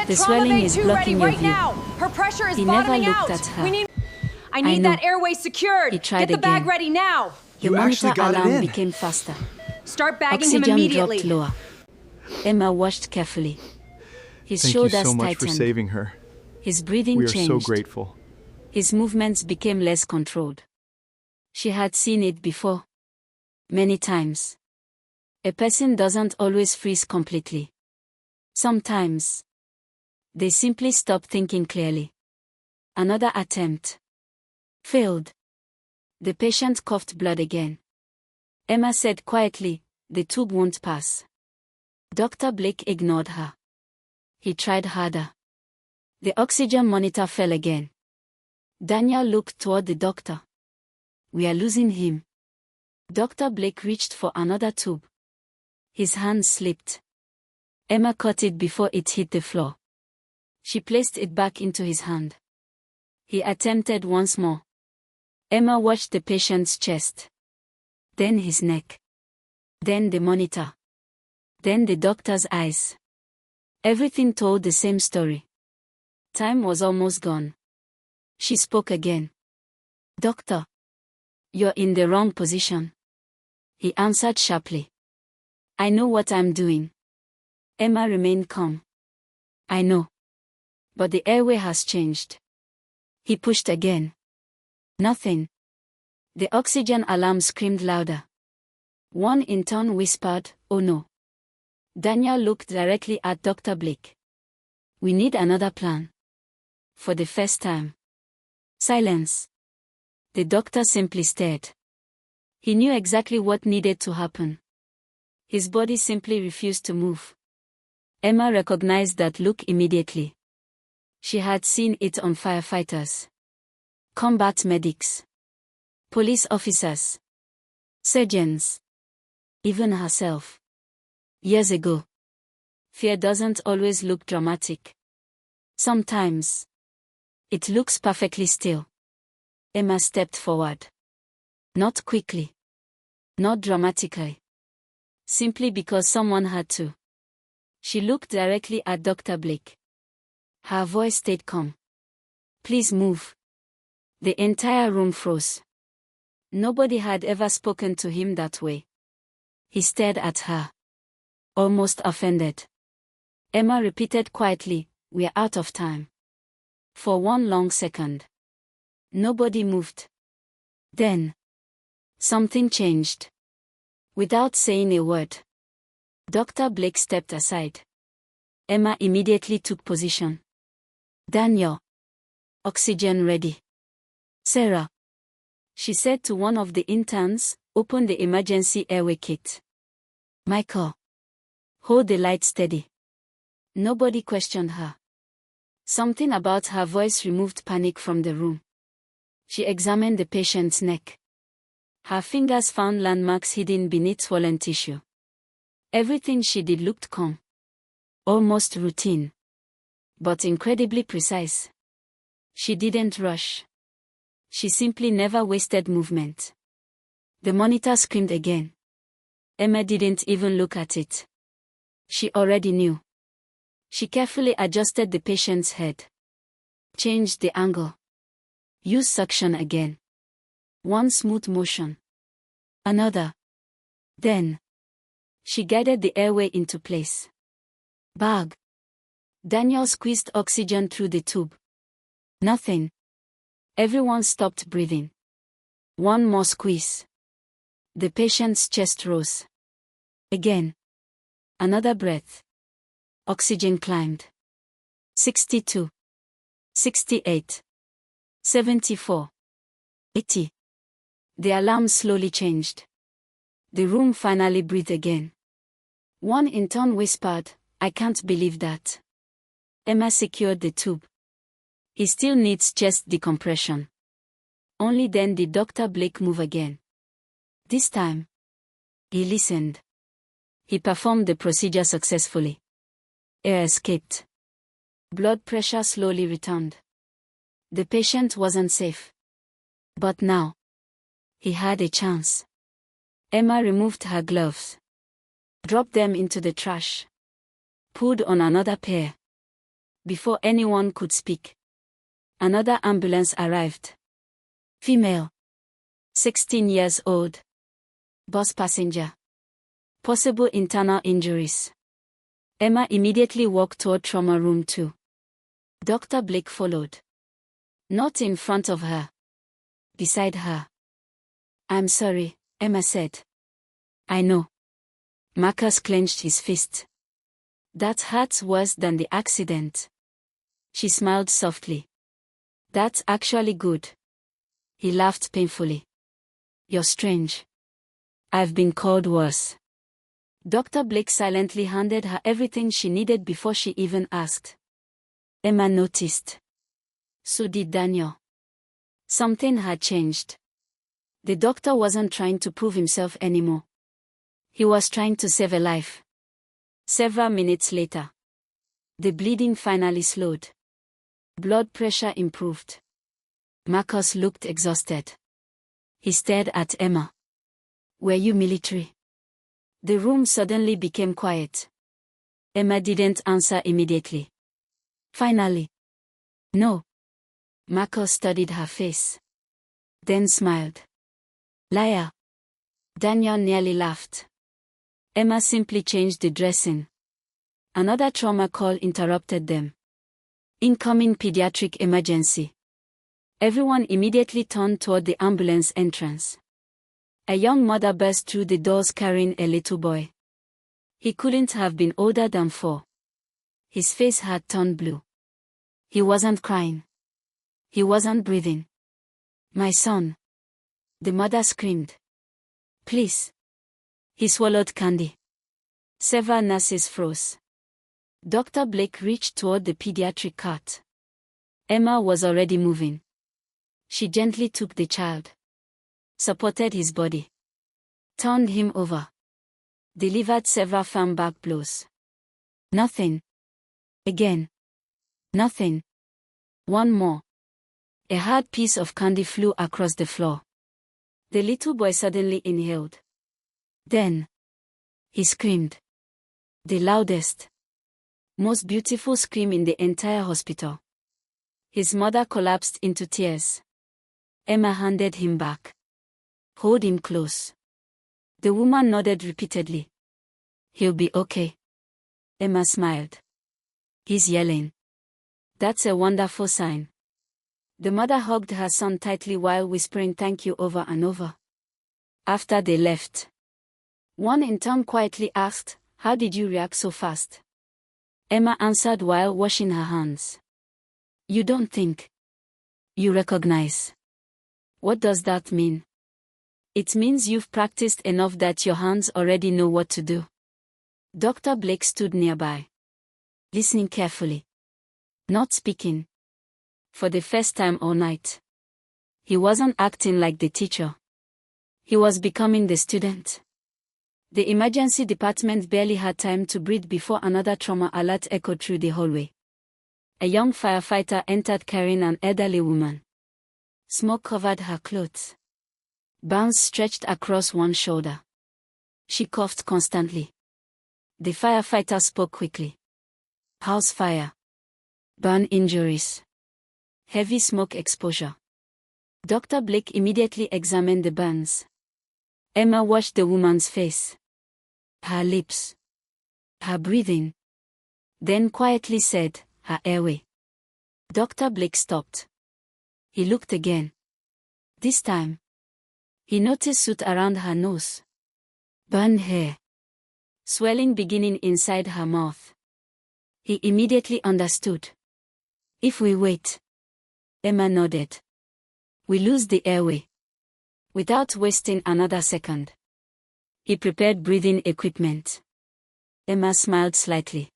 The swelling is blocking your view. Her pressure is He never bottoming looked out. at her. I need know. that airway secured. He tried Get the bag again. ready now. The You monitor actually got it alarm in. became faster. Start bagging him Oxygen immediately. dropped lower. Emma watched carefully. His Thank you shoulders so much for tightened. saving her. His breathing We are changed. so grateful. His movements became less controlled. She had seen it before. Many times. A person doesn't always freeze completely. Sometimes. They simply stop thinking clearly. Another attempt. Failed. The patient coughed blood again. Emma said quietly, "The tube won't pass." Dr. Blake ignored her. He tried harder. The oxygen monitor fell again. Daniel looked toward the doctor. "We are losing him." Dr. Blake reached for another tube. His hand slipped. Emma caught it before it hit the floor. She placed it back into his hand. He attempted once more. Emma watched the patient's chest. Then his neck. Then the monitor. Then the doctor's eyes. Everything told the same story. Time was almost gone. She spoke again. "Doctor, you're in the wrong position." He answered sharply. "I know what I'm doing." Emma remained calm. "I know. But the airway has changed." He pushed again. Nothing. The oxygen alarm screamed louder. One intern whispered, "Oh no." Daniel looked directly at Dr. Blake. "We need another plan." For the first time. Silence. The doctor simply stared. He knew exactly what needed to happen. His body simply refused to move. Emma recognized that look immediately. She had seen it on firefighters, combat medics, police officers, surgeons, even herself. Years ago. Fear doesn't always look dramatic. Sometimes. It looks perfectly still. Emma stepped forward. Not quickly. Not dramatically. Simply because someone had to. She looked directly at Dr. Blake. Her voice stayed calm. "Please move." The entire room froze. Nobody had ever spoken to him that way. He stared at her. Almost offended. Emma repeated quietly, "We're out of time." For one long second. Nobody moved. Then. Something changed. Without saying a word. Dr. Blake stepped aside. Emma immediately took position. "Daniel. Oxygen ready." "Sarah." She said to one of the interns, "Open the emergency airway kit." "Michael. Hold the light steady." Nobody questioned her. Something about her voice removed panic from the room. She examined the patient's neck. Her fingers found landmarks hidden beneath swollen tissue. Everything she did looked calm. Almost routine. But incredibly precise. She didn't rush. She simply never wasted movement. The monitor screamed again. Emma didn't even look at it. She already knew. She carefully adjusted the patient's head. Changed the angle. Used suction again. One smooth motion. Another. Then. She guided the airway into place. Bag. Daniel squeezed oxygen through the tube. Nothing. Everyone stopped breathing. One more squeeze. The patient's chest rose. Again. Another breath. Oxygen climbed. 62. 68. 74. 80. The alarm slowly changed. The room finally breathed again. One intern whispered, "I can't believe that." Emma secured the tube. "He still needs chest decompression." Only then did Dr. Blake move again. This time. He listened. He performed the procedure successfully. Air escaped. Blood pressure slowly returned. The patient wasn't safe. But now. He had a chance. Emma removed her gloves. Dropped them into the trash. Pulled on another pair. Before anyone could speak, another ambulance arrived. Female. 16 years old. Bus passenger. Possible internal injuries. Emma immediately walked toward trauma room 2. Dr. Blake followed. Not in front of her. Beside her. "I'm sorry," Emma said. "I know." Marcus clenched his fist. "That hurts worse than the accident." She smiled softly. "That's actually good." He laughed painfully. "You're strange. I've been called worse." Dr. Blake silently handed her everything she needed before she even asked. Emma noticed. So did Daniel. Something had changed. The doctor wasn't trying to prove himself anymore. He was trying to save a life. Several minutes later, the bleeding finally slowed. Blood pressure improved. Marcus looked exhausted. He stared at Emma. "Were you military?" The room suddenly became quiet. Emma didn't answer immediately. Finally, "No." Marcus studied her face. Then smiled. "Liar." Daniel nearly laughed. Emma simply changed the dressing. Another trauma call interrupted them. "Incoming pediatric emergency." Everyone immediately turned toward the ambulance entrance. A young mother burst through the doors carrying a little boy. He couldn't have been older than 4. His face had turned blue. He wasn't crying. He wasn't breathing. "My son." The mother screamed. "Please." He swallowed candy. Several nurses froze. Dr. Blake reached toward the pediatric cart. Emma was already moving. She gently took the child. Supported his body. Turned him over. Delivered several firm back blows. "Nothing." Again. "Nothing." One more. A hard piece of candy flew across the floor. The little boy suddenly inhaled. Then, he screamed. The loudest, most beautiful scream in the entire hospital. His mother collapsed into tears. Emma handed him back. "Hold him close." The woman nodded repeatedly. "He'll be okay." Emma smiled. "He's yelling." "That's a wonderful sign." The mother hugged her son tightly while whispering thank you over and over. After they left, one intern quietly asked, "How did you react so fast?" Emma answered while washing her hands. "You don't think. You recognize." "What does that mean?" "It means you've practiced enough that your hands already know what to do." Dr. Blake stood nearby, listening carefully. Not speaking. For the first time all night. He wasn't acting like the teacher. He was becoming the student. The emergency department barely had time to breathe before another trauma alert echoed through the hallway. A young firefighter entered carrying an elderly woman. Smoke covered her clothes. Burns stretched across one shoulder. She coughed constantly. The firefighter spoke quickly. "House fire. Burn injuries. Heavy smoke exposure." Dr. Blake immediately examined the burns. Emma watched the woman's face. Her lips. Her breathing. Then quietly said, "Her airway." Dr. Blake stopped. He looked again. This time, he noticed soot around her nose. Burned hair. Swelling beginning inside her mouth. He immediately understood. "If we wait." Emma nodded. "We lose the airway." Without wasting another second, he prepared breathing equipment. Emma smiled slightly.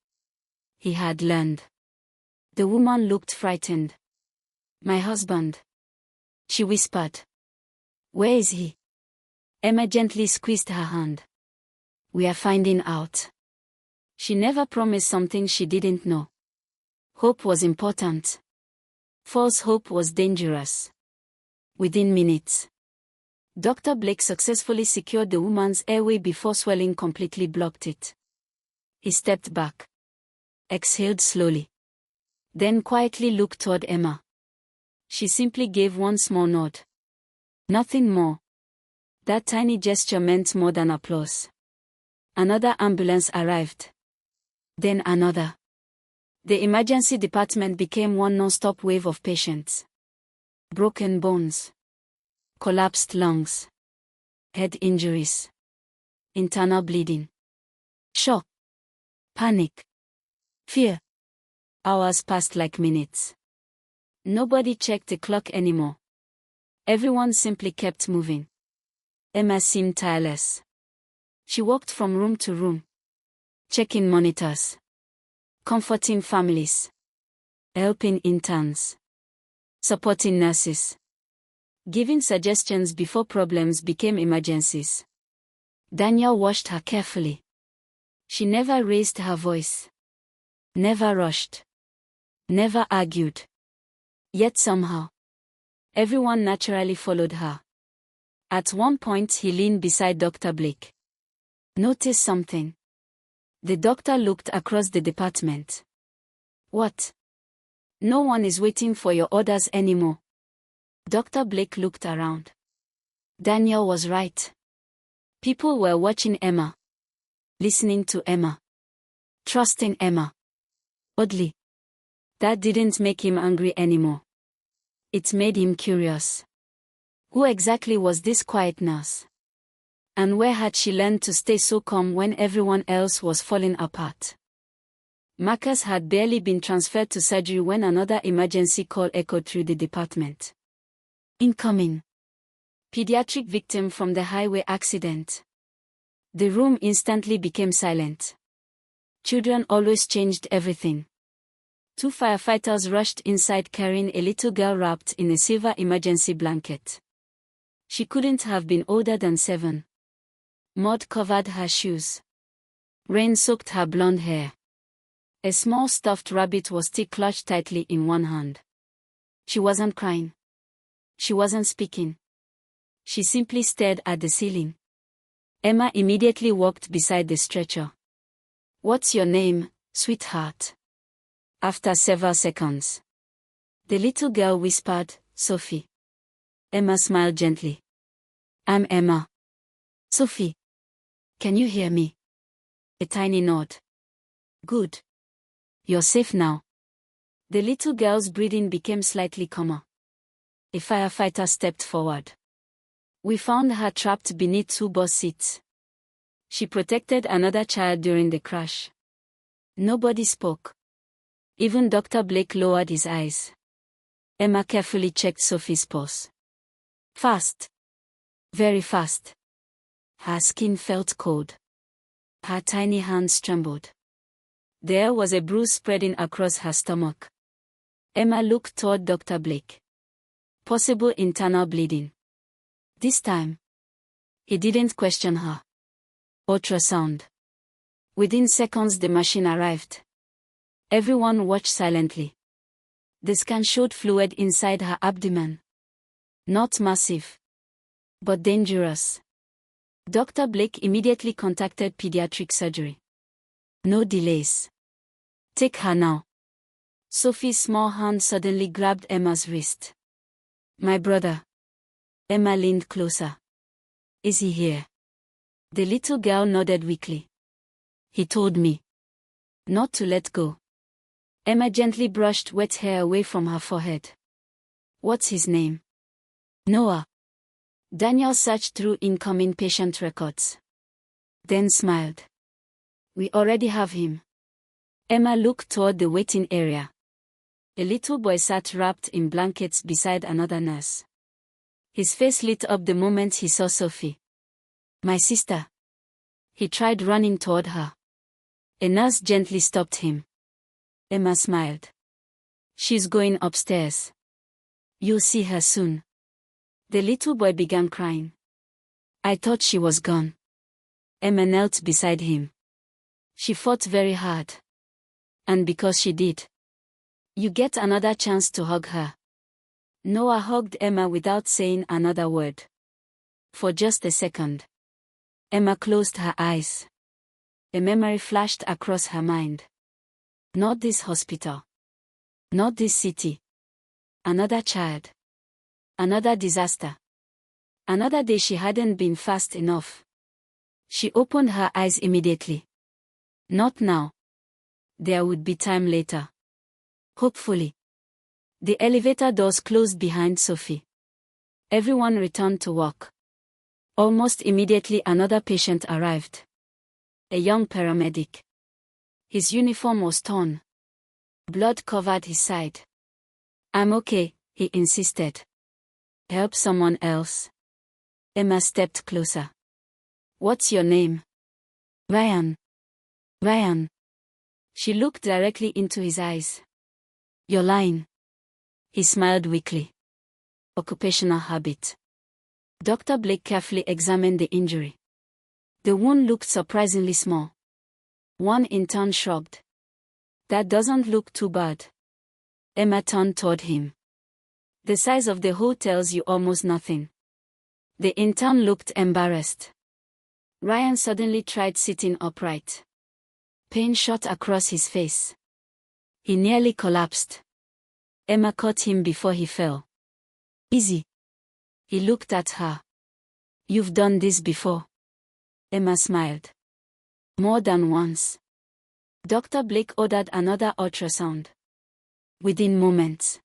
He had learned. The woman looked frightened. "My husband," she whispered. "Where is he?" Emma gently squeezed her hand. "We are finding out." She never promised something she didn't know. Hope was important. False hope was dangerous. Within minutes, Dr. Blake successfully secured the woman's airway before swelling completely blocked it. He stepped back. Exhaled slowly. then quietly looked toward Emma. She simply gave one small nod. Nothing more. That tiny gesture meant more than applause. Another ambulance arrived. Then another. The emergency department became one non-stop wave of patients. Broken bones. Collapsed lungs. Head injuries. Internal bleeding. Shock. Panic. Fear. Hours passed like minutes. Nobody checked the clock anymore. Everyone simply kept moving. Emma seemed tireless. She walked from room to room, checking monitors, comforting families, helping interns, supporting nurses, giving suggestions before problems became emergencies. Daniel watched her carefully. She never raised her voice, never rushed, never argued. Yet somehow, everyone naturally followed her. At one point he leaned beside Dr. Blake. Notice something. The doctor looked across the department. What? No one is waiting for your orders anymore. Dr. Blake looked around. Daniel was right. People were watching Emma. Listening to Emma. Trusting Emma. Oddly, that didn't make him angry anymore. It made him curious. Who exactly was this quiet nurse? And where had she learned to stay so calm when everyone else was falling apart? Marcus had barely been transferred to surgery when another emergency call echoed through the department. Incoming. Pediatric victim from the highway accident. The room instantly became silent. Children always changed everything. 2 firefighters rushed inside carrying a little girl wrapped in a silver emergency blanket. She couldn't have been older than 7. Mud covered her shoes. Rain soaked her blonde hair. A small stuffed rabbit was still clutched tightly in one hand. She wasn't crying. She wasn't speaking. She simply stared at the ceiling. Emma immediately walked beside the stretcher. "What's your name, sweetheart?" After several seconds, the little girl whispered, "Sophie." Emma smiled gently. "I'm Emma." "Sophie. Can you hear me?" A tiny nod. "Good. You're safe now." The little girl's breathing became slightly calmer. A firefighter stepped forward. "We found her trapped beneath 2 bus seats. She protected another child during the crash." Nobody spoke. Even Dr. Blake lowered his eyes. Emma carefully checked Sophie's pulse. Fast. Very fast. Her skin felt cold. Her tiny hands trembled. There was a bruise spreading across her stomach. Emma looked toward Dr. Blake. Possible internal bleeding. This time, he didn't question her. Ultrasound. Within seconds the machine arrived. Everyone watched silently. The scan showed fluid inside her abdomen. Not massive, but dangerous. Dr. Blake immediately contacted pediatric surgery. "No delays. Take her now." Sophie's small hand suddenly grabbed Emma's wrist. "My brother." Emma leaned closer. "Is he here?" The little girl nodded weakly. "He told me not to let go." Emma gently brushed wet hair away from her forehead. "What's his name?" "Noah." Daniel searched through incoming patient records. Then smiled. "We already have him." Emma looked toward the waiting area. A little boy sat wrapped in blankets beside another nurse. His face lit up the moment he saw Sophie. "My sister." He tried running toward her. A nurse gently stopped him. Emma smiled. "She's going upstairs. You'll see her soon." The little boy began crying. "I thought she was gone." Emma knelt beside him. "She fought very hard. And because she did, you get another chance to hug her." Noah hugged Emma without saying another word. For just a second, Emma closed her eyes. A memory flashed across her mind. Not this hospital. Not this city. Another child. Another disaster. Another day she hadn't been fast enough. She opened her eyes immediately. Not now. There would be time later. Hopefully. The elevator doors closed behind Sophie. Everyone returned to work. Almost immediately another patient arrived. A young paramedic. His uniform was torn. Blood covered his side. "I'm okay," he insisted. "Help someone else." Emma stepped closer. "What's your name?" "Ryan." "Ryan." She looked directly into his eyes. "You're lying." He smiled weakly. "Occupational habit." Dr. Blake carefully examined the injury. The wound looked surprisingly small. One intern shrugged. "That doesn't look too bad." Emma turned toward him. "The size of the hole tells you almost nothing." The intern looked embarrassed. Ryan suddenly tried sitting upright. Pain shot across his face. He nearly collapsed. Emma caught him before he fell. "Easy." He looked at her. "You've done this before." Emma smiled. "More than once." Dr. Blake ordered another ultrasound. Within moments,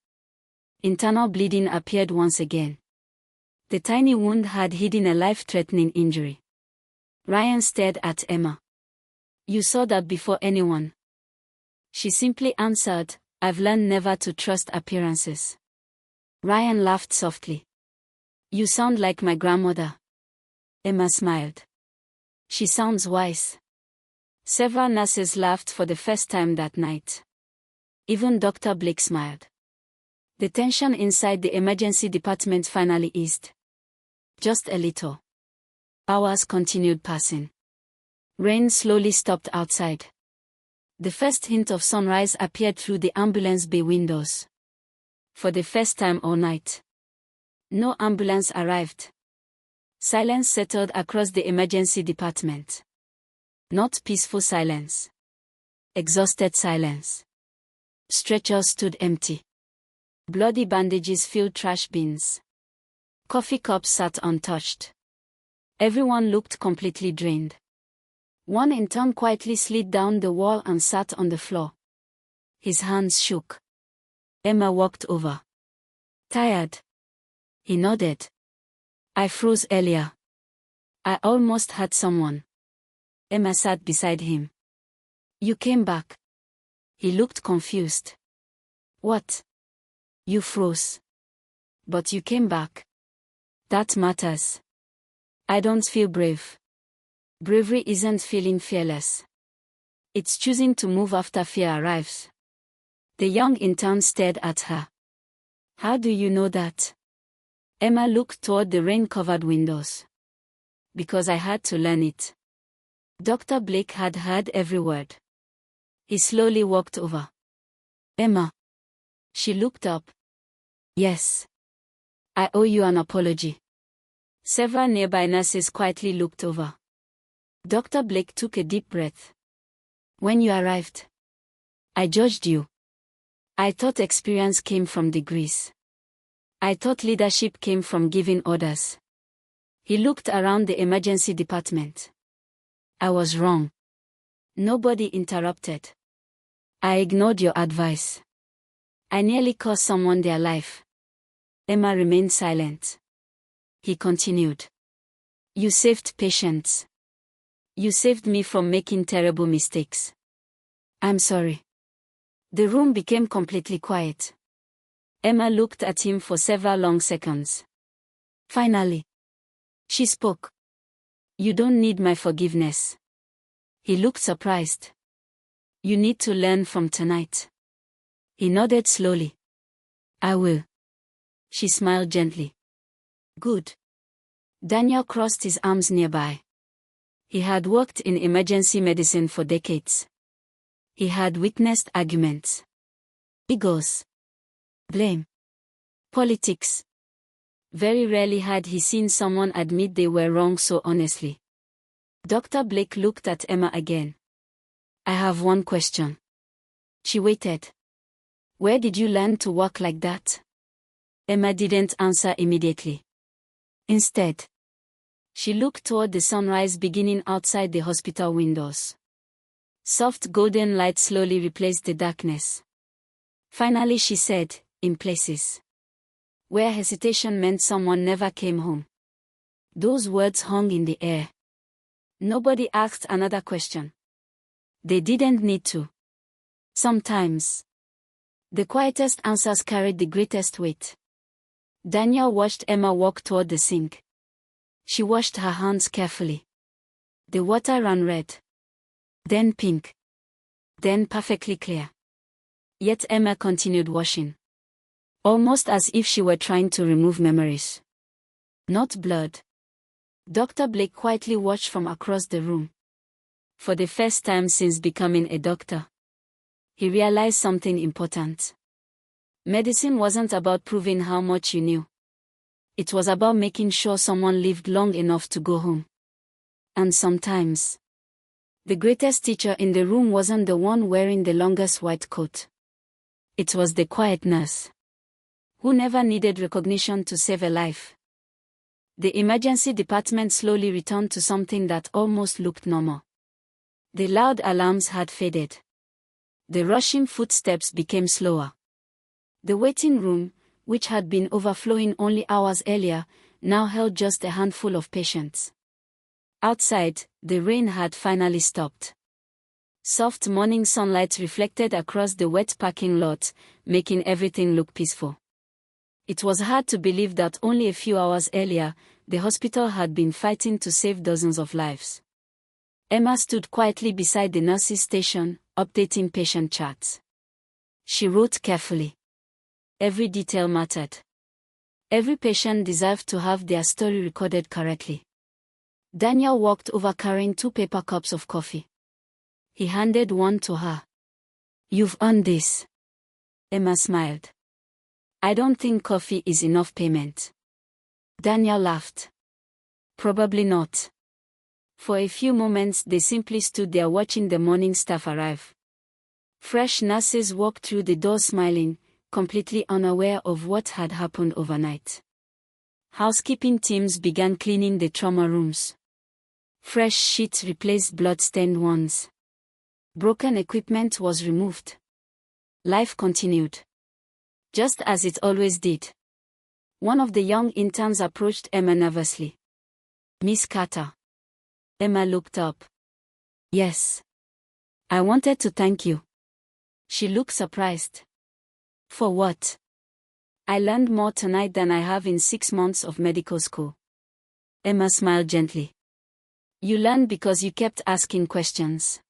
internal bleeding appeared once again. The tiny wound had hidden a life-threatening injury. Ryan stared at Emma. "You saw that before anyone." She simply answered, "I've learned never to trust appearances." Ryan laughed softly. "You sound like my grandmother." Emma smiled. "She sounds wise." Several nurses laughed for the first time that night. Even Dr. Blake smiled. The tension inside the emergency department finally eased. Just a little. Hours continued passing. Rain slowly stopped outside. The first hint of sunrise appeared through the ambulance bay windows. For the first time all night, no ambulance arrived. Silence settled across the emergency department. Not peaceful silence. Exhausted silence. Stretchers stood empty. Bloody bandages filled trash bins. Coffee cups sat untouched. Everyone looked completely drained. One intern quietly slid down the wall and sat on the floor. His hands shook. Emma walked over. "Tired?" He nodded. "I froze earlier. I almost had someone." Emma sat beside him. "You came back." He looked confused. "What?" "You froze. But you came back. That matters." "I don't feel brave." Bravery isn't feeling fearless. It's choosing to move after fear arrives. The young intern stared at her. "How do you know that?" Emma looked toward the rain-covered windows. "Because I had to learn it." Dr. Blake had heard every word. He slowly walked over. "Emma." She looked up. "Yes. I owe you an apology." Several nearby nurses quietly looked over. Dr. Blake took a deep breath. "When you arrived, I judged you. I thought experience came from degrees. I thought leadership came from giving orders." He looked around the emergency department. "I was wrong." Nobody interrupted. "I ignored your advice. I nearly cost someone their life." Emma remained silent. He continued. "You saved patients. You saved me from making terrible mistakes." "I'm sorry." The room became completely quiet. Emma looked at him for several long seconds. Finally, she spoke. "You don't need my forgiveness." He looked surprised. "You need to learn from tonight." He nodded slowly. "I will." She smiled gently. "Good." Daniel crossed his arms nearby. He had worked in emergency medicine for decades. He had witnessed arguments, egos, blame, politics. Very rarely had he seen someone admit they were wrong so honestly. Dr. Blake looked at Emma again. "I have one question." She waited. Where did you learn to walk like that? Emma didn't answer immediately. Instead, she looked toward the sunrise beginning outside the hospital windows. Soft golden light slowly replaced the darkness. Finally she said, in places where hesitation meant someone never came home. Those words hung in the air. Nobody asked another question. They didn't need to. Sometimes, the quietest answers carried the greatest weight. Daniel watched Emma walk toward the sink. She washed her hands carefully. The water ran red, then pink, then perfectly clear. Yet Emma continued washing. Almost as if she were trying to remove memories. Not blood. Dr. Blake quietly watched from across the room. For the first time since becoming a doctor, he realized something important. Medicine wasn't about proving how much you knew. It was about making sure someone lived long enough to go home. And sometimes, the greatest teacher in the room wasn't the one wearing the longest white coat. It was the quiet nurse, who never needed recognition to save a life. The emergency department slowly returned to something that almost looked normal. The loud alarms had faded. The rushing footsteps became slower. The waiting room, which had been overflowing only hours earlier, now held just a handful of patients. Outside, the rain had finally stopped. Soft morning sunlight reflected across the wet parking lot, making everything look peaceful. It was hard to believe that only a few hours earlier, the hospital had been fighting to save dozens of lives. Emma stood quietly beside the nurse's station, updating patient charts. She wrote carefully. Every detail mattered. Every patient deserved to have their story recorded correctly. Daniel walked over carrying 2 paper cups of coffee. He handed one to her. "You've earned this." Emma smiled. "I don't think coffee is enough payment." Daniel laughed. "Probably not." For a few moments they simply stood there watching the morning staff arrive. Fresh nurses walked through the door smiling, completely unaware of what had happened overnight. Housekeeping teams began cleaning the trauma rooms. Fresh sheets replaced blood-stained ones. Broken equipment was removed. Life continued. Just as it always did. One of the young interns approached Emma nervously. "Miss Carter." Emma looked up. "Yes. I wanted to thank you." She looked surprised. "For what?" "I learned more tonight than I have in 6 months of medical school." Emma smiled gently. "You learned because you kept asking questions."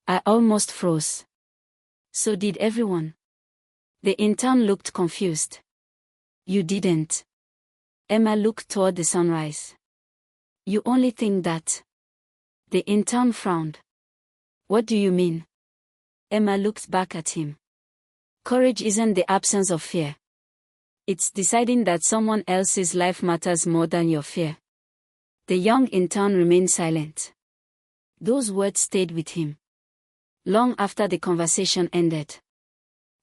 I almost froze. So did everyone. The intern looked confused. "You didn't." Emma looked toward the sunrise. "You only think that." The intern frowned. "What do you mean?" Emma looked back at him. "Courage isn't the absence of fear. It's deciding that someone else's life matters more than your fear." The young intern remained silent. Those words stayed with him. Long after the conversation ended.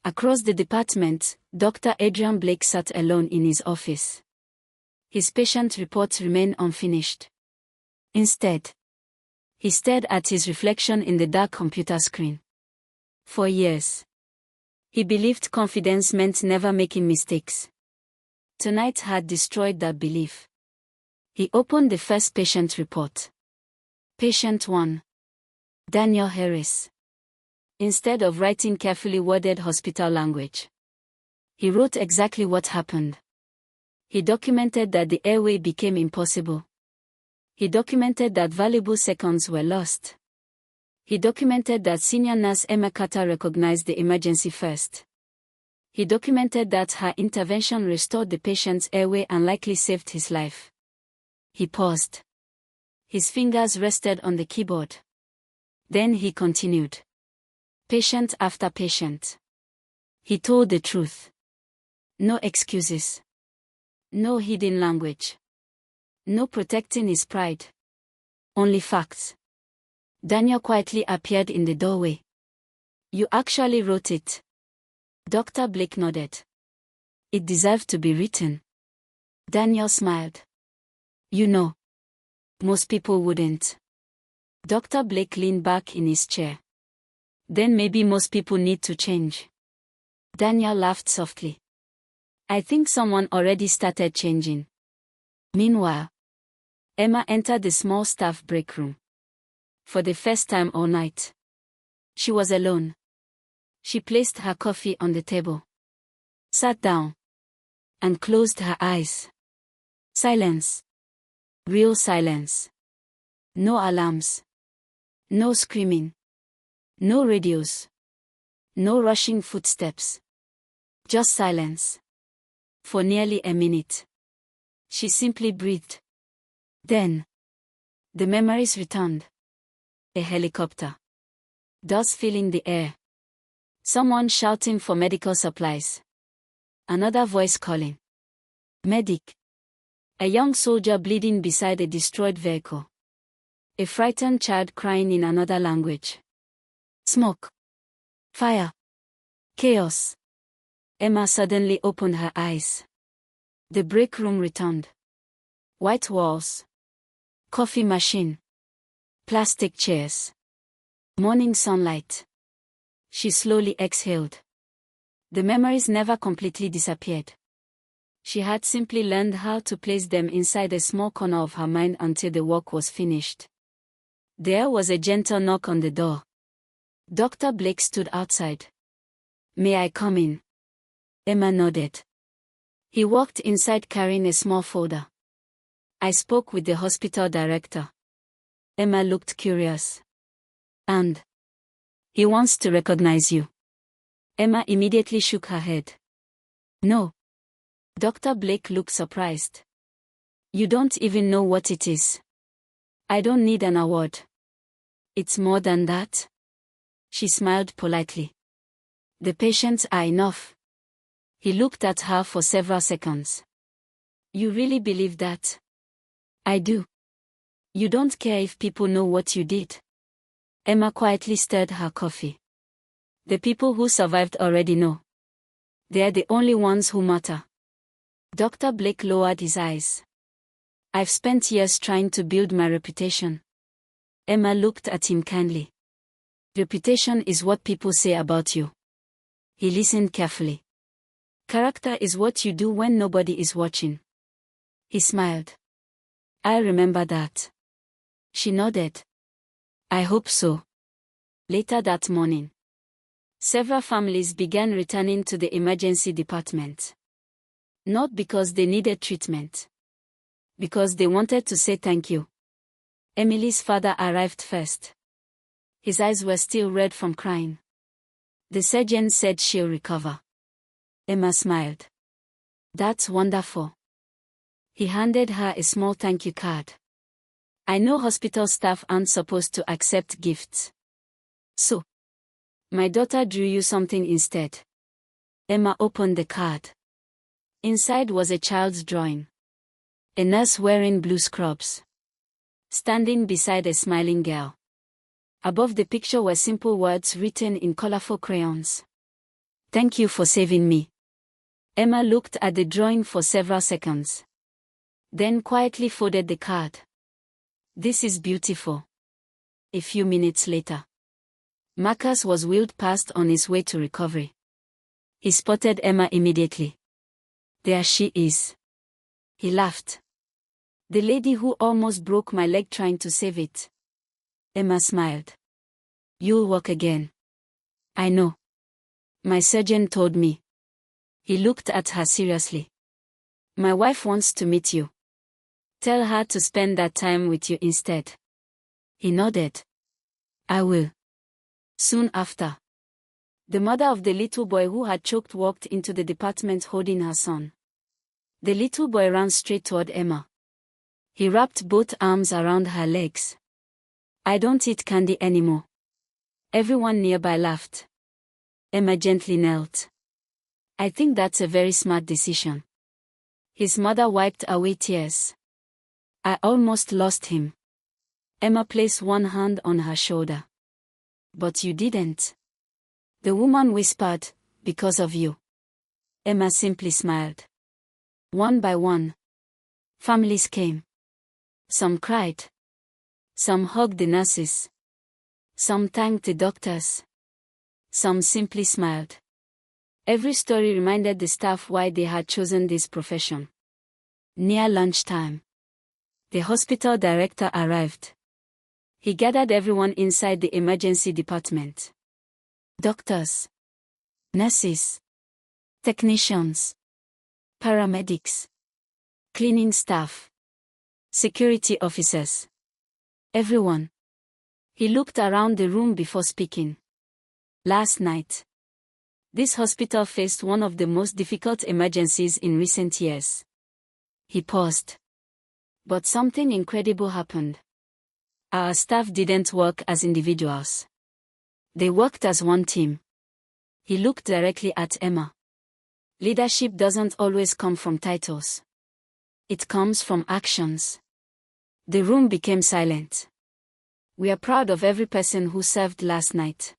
Across the department, Dr. Adrian Blake sat alone in his office. His patient report remained unfinished. Instead, he stared at his reflection in the dark computer screen. For years, he believed confidence meant never making mistakes. Tonight had destroyed that belief. He opened the first patient report. Patient 1. Daniel Harris. Instead of writing carefully worded hospital language, he wrote exactly what happened. He documented that the airway became impossible. He documented that valuable seconds were lost. He documented that senior nurse Emma Carter recognized the emergency first. He documented that her intervention restored the patient's airway and likely saved his life. He paused. His fingers rested on the keyboard. Then he continued. Patient after patient. He told the truth. No excuses. No hidden language. No protecting his pride. Only facts. Daniel quietly appeared in the doorway. You actually wrote it. Dr. Blake nodded. It deserved to be written. Daniel smiled. You know, most people wouldn't. Dr. Blake leaned back in his chair. Then maybe most people need to change. Daniel laughed softly. I think someone already started changing. Meanwhile, Emma entered the small staff break room. For the first time all night. She was alone. She placed her coffee on the table, sat down, and closed her eyes. Silence. Real silence. No alarms. No screaming. No radios. No rushing footsteps. Just silence. For nearly a minute. She simply breathed. Then, the memories returned. A helicopter. Dust filling the air. Someone shouting for medical supplies. Another voice calling. Medic. A young soldier bleeding beside a destroyed vehicle. A frightened child crying in another language. Smoke. Fire. Chaos. Emma suddenly opened her eyes. The break room returned. White walls. Coffee machine. Plastic chairs. Morning sunlight. She slowly exhaled. The memories never completely disappeared. She had simply learned how to place them inside a small corner of her mind until the work was finished. There was a gentle knock on the door. Dr. Blake stood outside. May I come in? Emma nodded. He walked inside carrying a small folder. I spoke with the hospital director. Emma looked curious. And? He wants to recognize you. Emma immediately shook her head. No. Dr. Blake looked surprised. You don't even know what it is. I don't need an award. It's more than that. She smiled politely. The patients are enough. He looked at her for several seconds. You really believe that? I do. You don't care if people know what you did. Emma quietly stirred her coffee. The people who survived already know. They're the only ones who matter. Dr. Blake lowered his eyes. I've spent years trying to build my reputation. Emma looked at him kindly. Reputation is what people say about you. He listened carefully. Character is what you do when nobody is watching. He smiled. I remember that. She nodded. I hope so. Later that morning, several families began returning to the emergency department. Not because they needed treatment. Because they wanted to say thank you. Emily's father arrived first. His eyes were still red from crying. The surgeon said she'll recover. Emma smiled. That's wonderful. He handed her a small thank you card. I know hospital staff aren't supposed to accept gifts. So, my daughter drew you something instead. Emma opened the card. Inside was a child's drawing. A nurse wearing blue scrubs. Standing beside a smiling girl. Above the picture were simple words written in colorful crayons. Thank you for saving me. Emma looked at the drawing for several seconds. Then quietly folded the card. This is beautiful. A few minutes later, Marcus was wheeled past on his way to recovery. He spotted Emma immediately. There she is. He laughed. The lady who almost broke my leg trying to save it. Emma smiled. You'll walk again. I know. My surgeon told me. He looked at her seriously. My wife wants to meet you. Tell her to spend that time with you instead. He nodded. I will. Soon after, the mother of the little boy who had choked walked into the department holding her son. The little boy ran straight toward Emma. He wrapped both arms around her legs. I don't eat candy anymore. Everyone nearby laughed. Emma gently knelt. I think that's a very smart decision. His mother wiped away tears. I almost lost him. Emma placed one hand on her shoulder. But you didn't. The woman whispered, Because of you. Emma simply smiled. One by one, families came. Some cried. Some hugged the nurses. Some thanked the doctors. Some simply smiled. Every story reminded the staff why they had chosen this profession. Near lunchtime, the hospital director arrived. He gathered everyone inside the emergency department. Doctors, nurses, technicians, paramedics, cleaning staff, security officers. Everyone. He looked around the room before speaking. Last night, this hospital faced one of the most difficult emergencies in recent years. He paused. But something incredible happened. Our staff didn't work as individuals. They worked as one team. He looked directly at Emma. Leadership doesn't always come from titles. It comes from actions. The room became silent. We are proud of every person who served last night.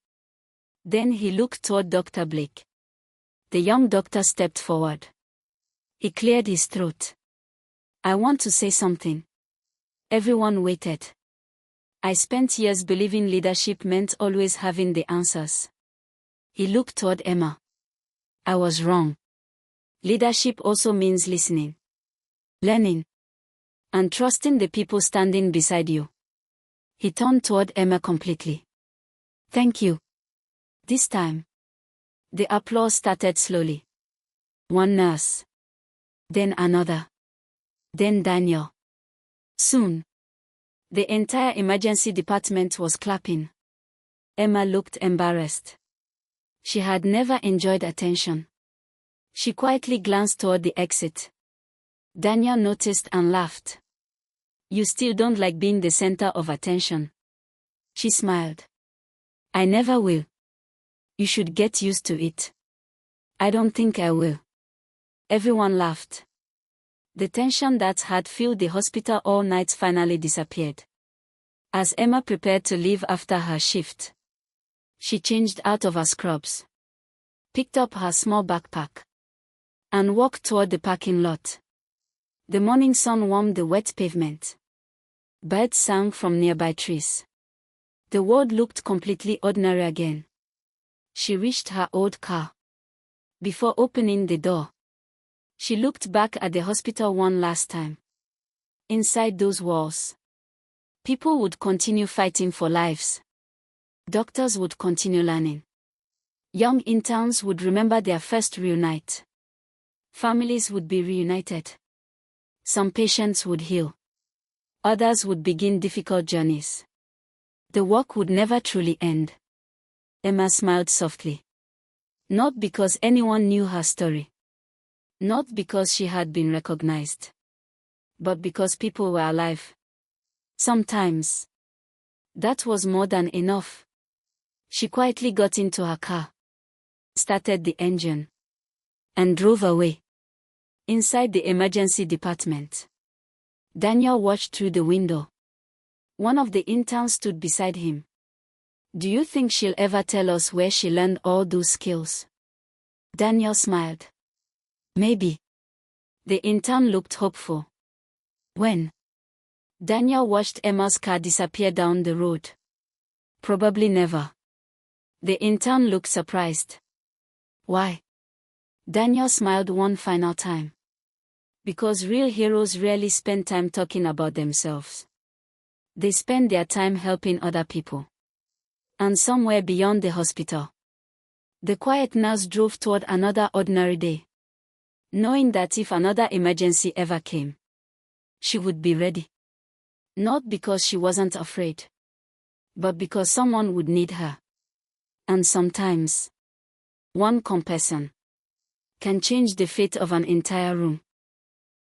Then he looked toward Dr. Blake. The young doctor stepped forward. He cleared his throat. I want to say something. Everyone waited. I spent years believing leadership meant always having the answers. He looked toward Emma. I was wrong. Leadership also means listening, learning, and trusting the people standing beside you. He turned toward Emma completely. Thank you. This time, the applause started slowly. One nurse. Then another. Then Daniel. Soon, the entire emergency department was clapping. Emma looked embarrassed. She had never enjoyed attention. She quietly glanced toward the exit. Daniel noticed and laughed. You still don't like being the center of attention. She smiled. I never will. You should get used to it. I don't think I will. Everyone laughed. The tension that had filled the hospital all night finally disappeared. As Emma prepared to leave after her shift, she changed out of her scrubs, picked up her small backpack, and walked toward the parking lot. The morning sun warmed the wet pavement. Birds sang from nearby trees. The world looked completely ordinary again. She reached her old car. Before opening the door, she looked back at the hospital one last time. Inside those walls, people would continue fighting for lives. Doctors would continue learning. Young interns would remember their first real night. Families would be reunited. Some patients would heal. Others would begin difficult journeys. The work would never truly end. Emma smiled softly. Not because anyone knew her story. Not because she had been recognized. But because people were alive. Sometimes, that was more than enough. She quietly got into her car, started the engine, and drove away. Inside the emergency department, Daniel watched through the window. One of the interns stood beside him. Do you think she'll ever tell us where she learned all those skills? Daniel smiled. Maybe. The intern looked hopeful. When? Daniel watched Emma's car disappear down the road. Probably never. The intern looked surprised. Why? Daniel smiled one final time. Because real heroes rarely spend time talking about themselves. They spend their time helping other people. And somewhere beyond the hospital, the quiet nurse drove toward another ordinary day, knowing that if another emergency ever came, she would be ready. Not because she wasn't afraid, but because someone would need her. And sometimes, one calm person can change the fate of an entire room.